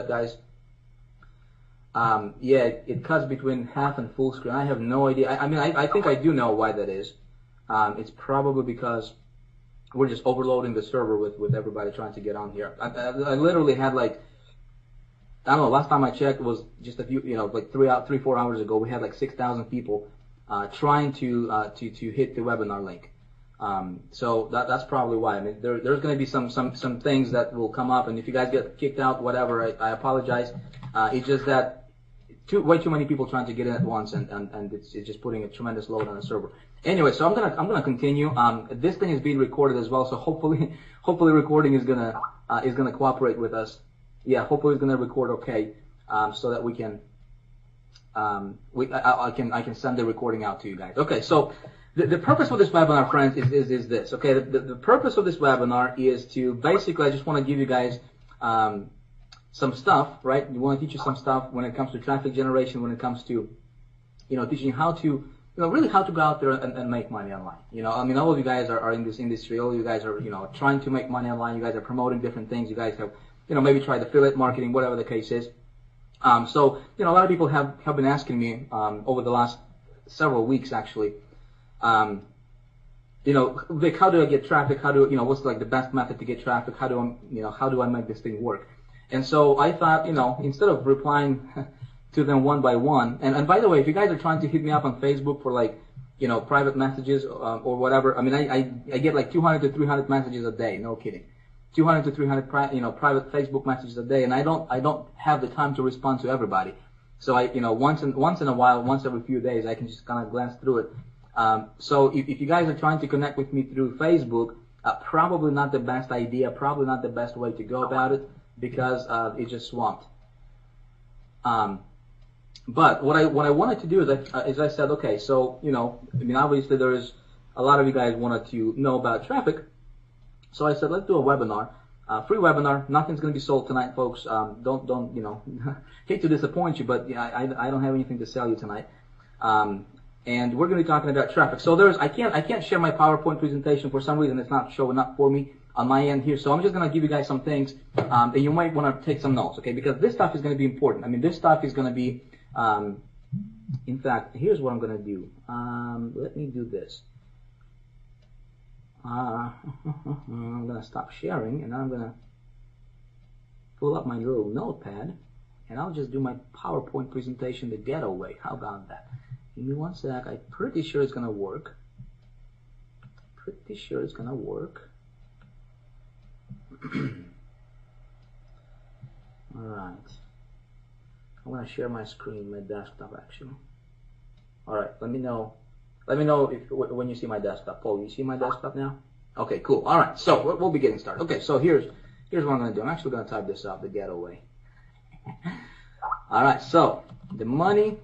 guys. Yeah, it cuts between half and full screen. I have no idea. I mean, I think I do know why that is. It's probably because we're just overloading the server with everybody trying to get on here. I literally had like, I don't know, last time I checked was just a few, like 4 hours ago, we had like 6,000 people trying to hit the webinar link. So that's probably why. I mean, there's going to be some things that will come up, and if you guys get kicked out, whatever, I apologize. It's just that way too many people trying to get in at once, and it's just putting a tremendous load on the server. Anyway, so I'm gonna continue. This thing is being recorded as well, so hopefully recording is gonna cooperate with us. Yeah, hopefully it's gonna record okay, so that we can I can send the recording out to you guys. Okay, so the purpose of this webinar, friends, is this. Okay, the purpose of this webinar is to basically, I just want to give you guys some stuff, right? You want to teach you some stuff when it comes to traffic generation, when it comes to, teaching you how to, really how to go out there and make money online. I mean, all of you guys are in this industry. All of you guys are, trying to make money online. You guys are promoting different things. You guys have, maybe tried affiliate marketing, whatever the case is. So, a lot of people have been asking me, over the last several weeks, actually, Vic, how do I get traffic? What's like the best method to get traffic? How do I make this thing work? And so I thought, instead of replying to them one by one, and by the way, if you guys are trying to hit me up on Facebook for like, private messages or whatever, I mean, I get like 200 to 300 messages a day, no kidding. 200 to 300 private Facebook messages a day, and I don't have the time to respond to everybody. So once in a while, once every few days, I can just kind of glance through it. So if you guys are trying to connect with me through Facebook, probably not the best idea, probably not the best way to go about it, because it's just swamped. But what I wanted to do is I said, okay, so I mean, obviously there is a lot of you guys wanted to know about traffic, so I said let's do a webinar, free webinar. Nothing's going to be sold tonight, folks. Don't hate to disappoint you, but I don't have anything to sell you tonight. And we're going to be talking about traffic. So I can't share my PowerPoint presentation for some reason. It's not showing up for me on my end here. So I'm just going to give you guys some things, and you might want to take some notes, okay? Because this stuff is going to be important. I mean, this stuff is going to be, in fact, here's what I'm going to do. Let me do this. I'm going to stop sharing, and I'm going to pull up my little notepad, and I'll just do my PowerPoint presentation the ghetto way. How about that? Give me one sec. I'm pretty sure it's going to work. Pretty sure it's going to work. Alright. I'm going to share my screen, my desktop actually. Alright, let me know when you see my desktop. Paul, you see my desktop now? Okay, cool. Alright, so we'll be getting started. Okay, so here's what I'm going to do. I'm actually going to type this out the ghetto way. Alright, so the money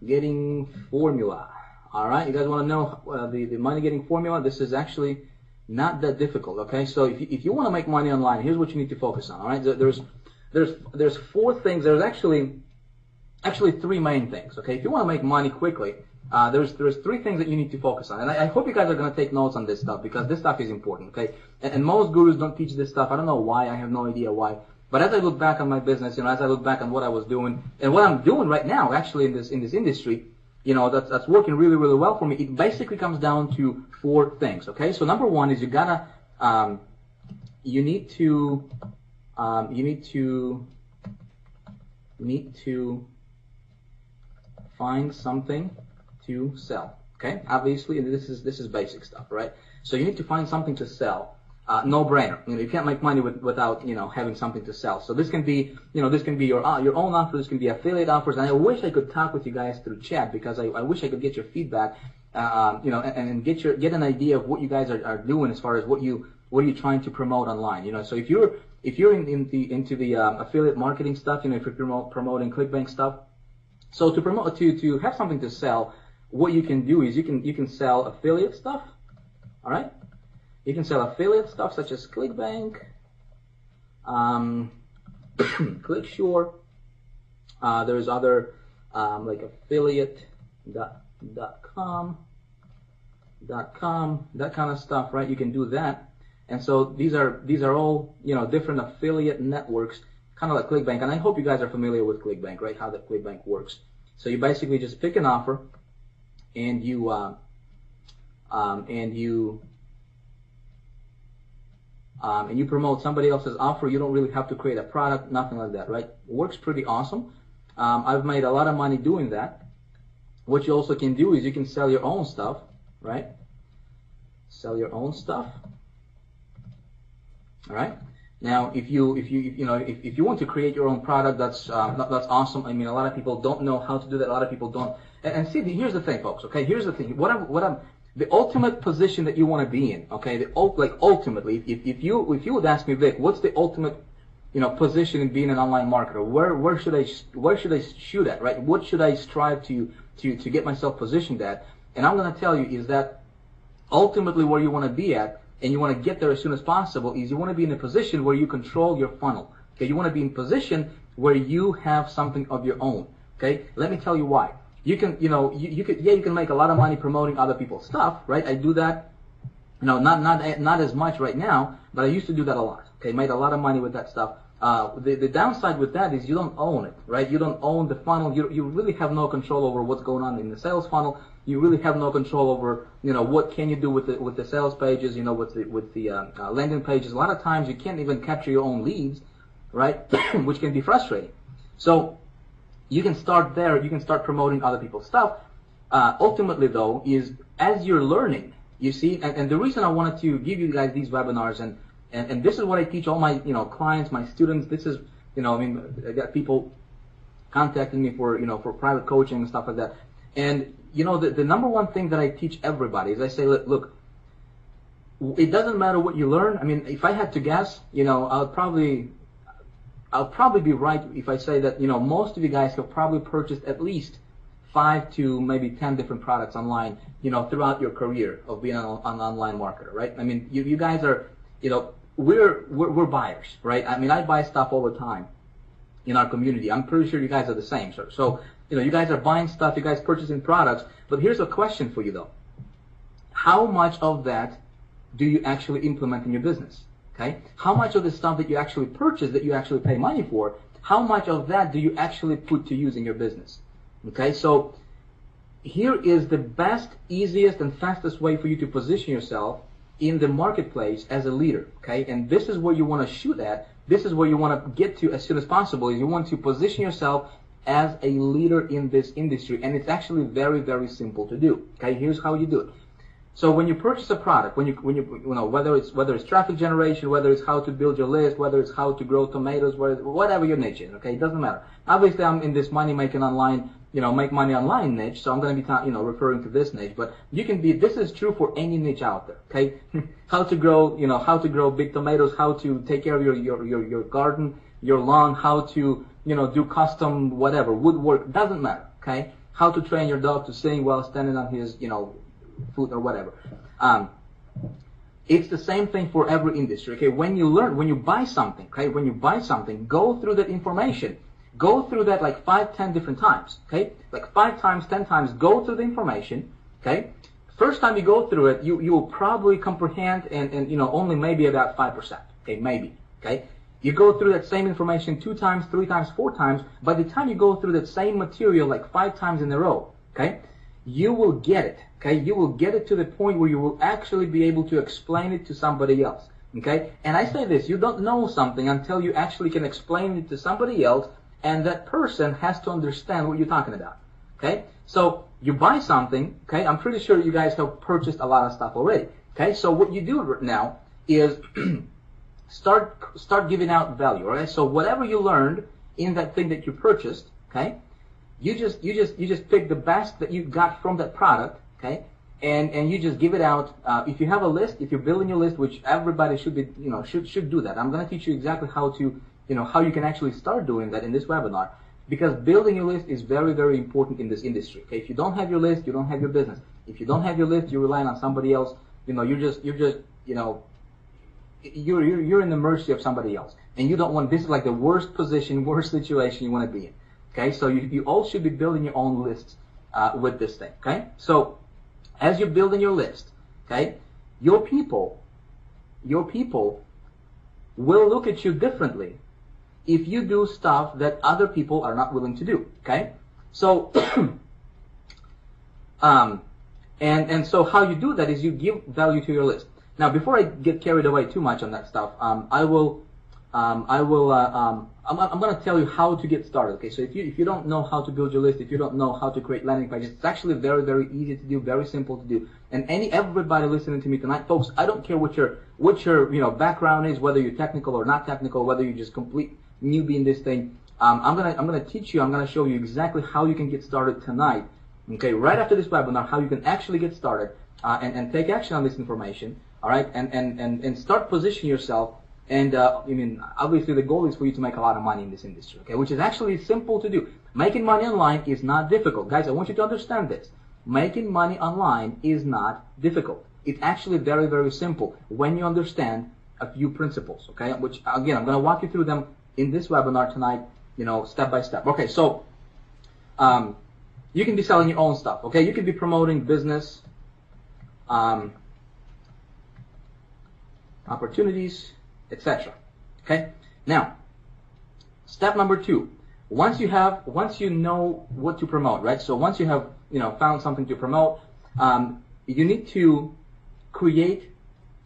getting formula. Alright, you guys want to know the money getting formula? This is actually not that difficult, okay? So if you want to make money online, here's what you need to focus on, all right? There's 4 things. There's actually 3 main things, okay? If you want to make money quickly, there's 3 things that you need to focus on. And I hope you guys are going to take notes on this stuff, because this stuff is important, okay? And most gurus don't teach this stuff. I don't know why. I have no idea why. But as I look back on my business, as I look back on what I was doing and what I'm doing right now, actually in this industry, that's working really, really well for me. It basically comes down to 4 things, okay? So number 1 is you need to find something to sell, okay? Obviously, this is basic stuff, right? So you need to find something to sell. No brainer. You can't make money without having something to sell. So this can be your own offer. This can be affiliate offers. And I wish I could talk with you guys through chat, because I wish I could get your feedback, and get an idea of what you guys are doing as far as what are you trying to promote online. So if you're into the affiliate marketing stuff, if you're promoting ClickBank stuff, so to have something to sell, what you can do is you can sell affiliate stuff, all right. You can sell affiliate stuff such as ClickBank, ClickSure. There's other like affiliate.com, that kind of stuff, right? You can do that. And so these are all different affiliate networks kind of like ClickBank, and I hope you guys are familiar with ClickBank, right? How the ClickBank works. So you basically just pick an offer, and you promote somebody else's offer. You don't really have to create a product, nothing like that, right? Works pretty awesome. I've made a lot of money doing that. What you also can do is you can sell your own stuff, right? Sell your own stuff. All right. Now, if you want to create your own product, that's awesome. I mean, a lot of people don't know how to do that. A lot of people don't. And see, here's the thing, folks. Okay, here's the thing. The ultimate position that you want to be in. Okay, ultimately, if you would ask me, Vic, what's the ultimate position in being an online marketer? Where should I shoot at? Right? What should I strive to get myself positioned at? And I'm going to tell you is that ultimately where you want to be at, and you want to get there as soon as possible, is you want to be in a position where you control your funnel. Okay, you want to be in a position where you have something of your own. Okay, let me tell you why. You can, you can make a lot of money promoting other people's stuff, right? I do that, not as much right now, but I used to do that a lot. Okay, made a lot of money with that stuff. The downside with that is you don't own it, right? You don't own the funnel. You really have no control over what's going on in the sales funnel. You really have no control over, what can you do with the sales pages, with the landing pages. A lot of times you can't even capture your own leads, right? Which can be frustrating. So you can start there. You can start promoting other people's stuff. Ultimately, though, is as you're learning, you see, and the reason I wanted to give you guys these webinars, and this is what I teach all my clients, my students. This is I got people contacting me for for private coaching and stuff like that. And the number one thing that I teach everybody is I say, look, it doesn't matter what you learn. I mean, if I had to guess, I'll probably be right if I say that most of you guys have probably purchased at least 5 to maybe 10 different products online, throughout your career of being an online marketer, right? I mean, you guys are, we're buyers, right? I mean, I buy stuff all the time in our community. I'm pretty sure you guys are the same, sir. So, you guys are buying stuff, you guys purchasing products, but here's a question for you though. How much of that do you actually implement in your business? Okay? How much of the stuff that you actually purchase, that you actually pay money for, how much of that do you actually put to use in your business? Okay, so here is the best, easiest, and fastest way for you to position yourself in the marketplace as a leader. Okay, and this is where you want to shoot at. This is where you want to get to as soon as possible. Is you want to position yourself as a leader in this industry, and it's actually very, very simple to do. Okay, here's how you do it. So when you purchase a product, when you whether it's traffic generation, whether it's how to build your list, whether it's how to grow tomatoes, whatever your niche is, okay, it doesn't matter. Obviously, I'm in this money making online, make money online niche, so I'm going to be referring to this niche. But you can be. This is true for any niche out there. Okay, how to grow big tomatoes, how to take care of your garden, your lawn, how to do custom whatever woodwork, doesn't matter. Okay, how to train your dog to sing while standing on his foot or whatever. It's the same thing for every industry. Okay, when you buy something, go through that information. Go through that like 5, 10 different times. Okay, like 5 times, 10 times. Go through the information. Okay, first time you go through it, you will probably comprehend and only maybe about 5%. Okay, maybe. Okay, you go through that same information 2 times, 3 times, 4 times. By the time you go through that same material like 5 times in a row, okay, you will get it. Okay, you will get it to the point where you will actually be able to explain it to somebody else. Okay, and I say this: you don't know something until you actually can explain it to somebody else, and that person has to understand what you're talking about. Okay, so you buy something. Okay, I'm pretty sure you guys have purchased a lot of stuff already. Okay, so what you do now is start giving out value. All right, so whatever you learned in that thing that you purchased, okay, you just pick the best that you got from that product. Okay, and you just give it out. If you have a list, if you're building your list, which everybody should be, should do that. I'm going to teach you exactly how to, how you can actually start doing that in this webinar, because building your list is very, very important in this industry. Okay, if you don't have your list, you don't have your business. If you don't have your list, you're relying on somebody else. You're in the mercy of somebody else, and you don't want. This is like the worst position, worst situation you want to be in. Okay, so you all should be building your own lists with this thing. Okay, so as you're building your list, okay, your people will look at you differently if you do stuff that other people are not willing to do. Okay, so and so how you do that is you give value to your list. Now, before I get carried away too much on that stuff, I'm going to tell you how to get started. Okay, so if you don't know how to build your list, if you don't know how to create landing pages, it's actually very, very easy to do, very simple to do. And everybody listening to me tonight, folks, I don't care what your background is, whether you're technical or not technical, whether you're just complete newbie in this thing. I'm gonna teach you. I'm gonna show you exactly how you can get started tonight. Okay, right after this webinar, how you can actually get started and take action on this information. All right, and start positioning yourself. And obviously the goal is for you to make a lot of money in this industry, okay, which is actually simple to do. Making money online is not difficult. Guys, I want you to understand this. Making money online is not difficult. It's actually very, very simple when you understand a few principles, okay, which, again, I'm going to walk you through them in this webinar tonight, step by step. Okay, so you can be selling your own stuff, okay? You can be promoting business opportunities, etc. Okay. Now, step number 2. Once you know what to promote, right? So once you have found something to promote, you need to create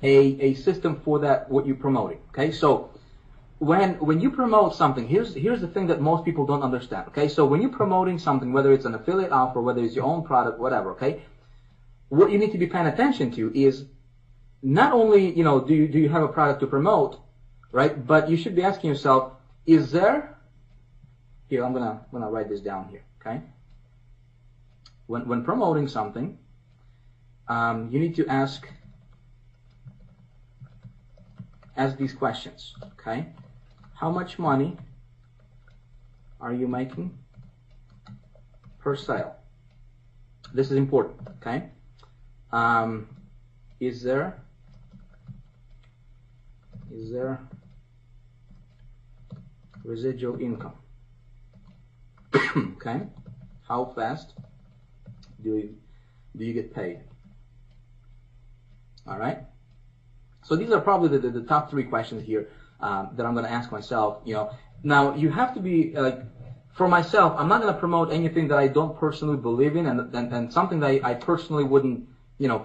a system for that what you're promoting. Okay. So when you promote something, here's the thing that most people don't understand. Okay. So when you're promoting something, whether it's an affiliate offer, whether it's your own product, whatever. Okay. What you need to be paying attention to is not only, do you have a product to promote, right? But you should be asking yourself, is there, here, I'm gonna write this down here, okay? When promoting something, you need to ask these questions, okay? How much money are you making per sale? This is important, okay? Is there residual income? Okay, how fast do you get paid? All right. So these are probably the top 3 questions here that I'm going to ask myself. Now you have to be for myself. I'm not going to promote anything that I don't personally believe in, and something that I personally wouldn't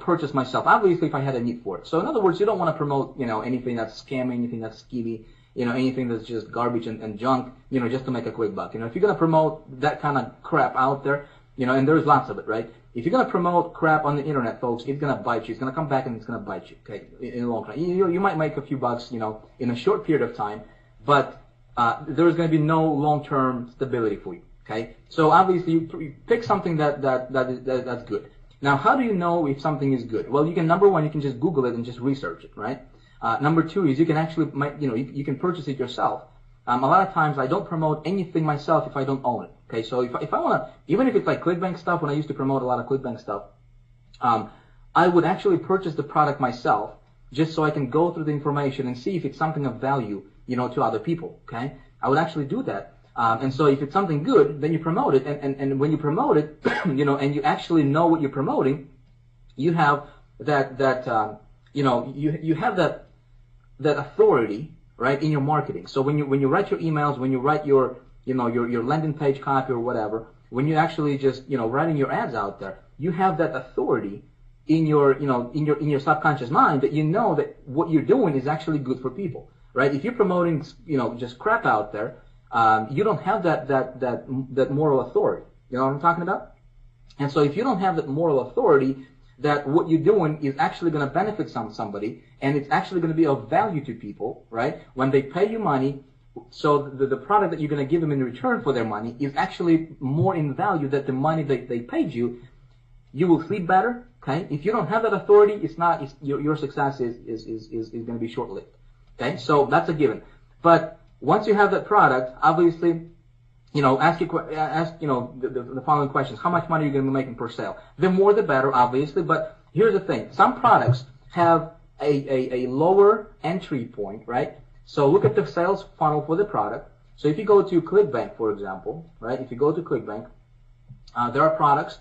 purchase myself. Obviously, if I had a need for it. So in other words, you don't want to promote, anything that's scammy, anything that's skeevy, anything that's just garbage and junk, just to make a quick buck. If you're going to promote that kind of crap out there, and there's lots of it, right? If you're going to promote crap on the internet, folks, it's going to bite you. It's going to come back and it's going to bite you, okay, in the long run. You might make a few bucks, in a short period of time, but there's going to be no long-term stability for you, okay? So obviously, you pick something that's good. Now, how do you know if something is good? Well, number 1, you can just Google it and just research it, right? Number 2 is you can actually, you can purchase it yourself. A lot of times I don't promote anything myself if I don't own it. Okay, so if I want to, even if it's like ClickBank stuff, when I used to promote a lot of ClickBank stuff, I would actually purchase the product myself just so I can go through the information and see if it's something of value, to other people. Okay, I would actually do that. And so if it's something good, then you promote it, and when you promote it, and you actually know what you're promoting, you have you have that authority, right, in your marketing. So when you write your emails, when you write your landing page copy or whatever, when you actually just writing your ads out there, you have that authority in your in your subconscious mind that that what you're doing is actually good for people, right? If you're promoting just crap out there, you don't have that moral authority. You know what I'm talking about? And so if you don't have that moral authority, that what you're doing is actually going to benefit somebody, and it's actually going to be of value to people, right? When they pay you money, so the product that you're going to give them in return for their money is actually more in value than the money that they paid you. You will sleep better, okay? If you don't have that authority, your success is going to be short-lived, okay? So that's a given. But once you have that product, obviously, ask the following questions. How much money are you going to be making per sale? The more the better, obviously, but here's the thing. Some products have a lower entry point, right? So look at the sales funnel for the product. So if you go to ClickBank, for example, right? If you go to ClickBank, there are products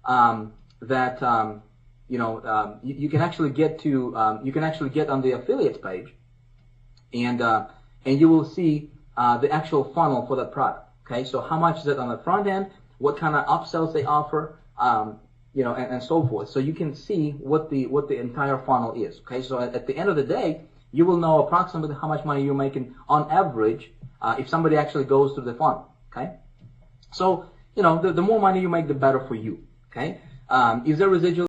that you can actually get to. You can actually get on the affiliates page, and you will see the actual funnel for that product. Okay, so how much is it on the front end? What kind of upsells they offer? And so forth. So you can see what the entire funnel is. Okay, so at the end of the day, you will know approximately how much money you're making on average if somebody actually goes through the funnel. Okay, so the more money you make, the better for you. Okay, is there residual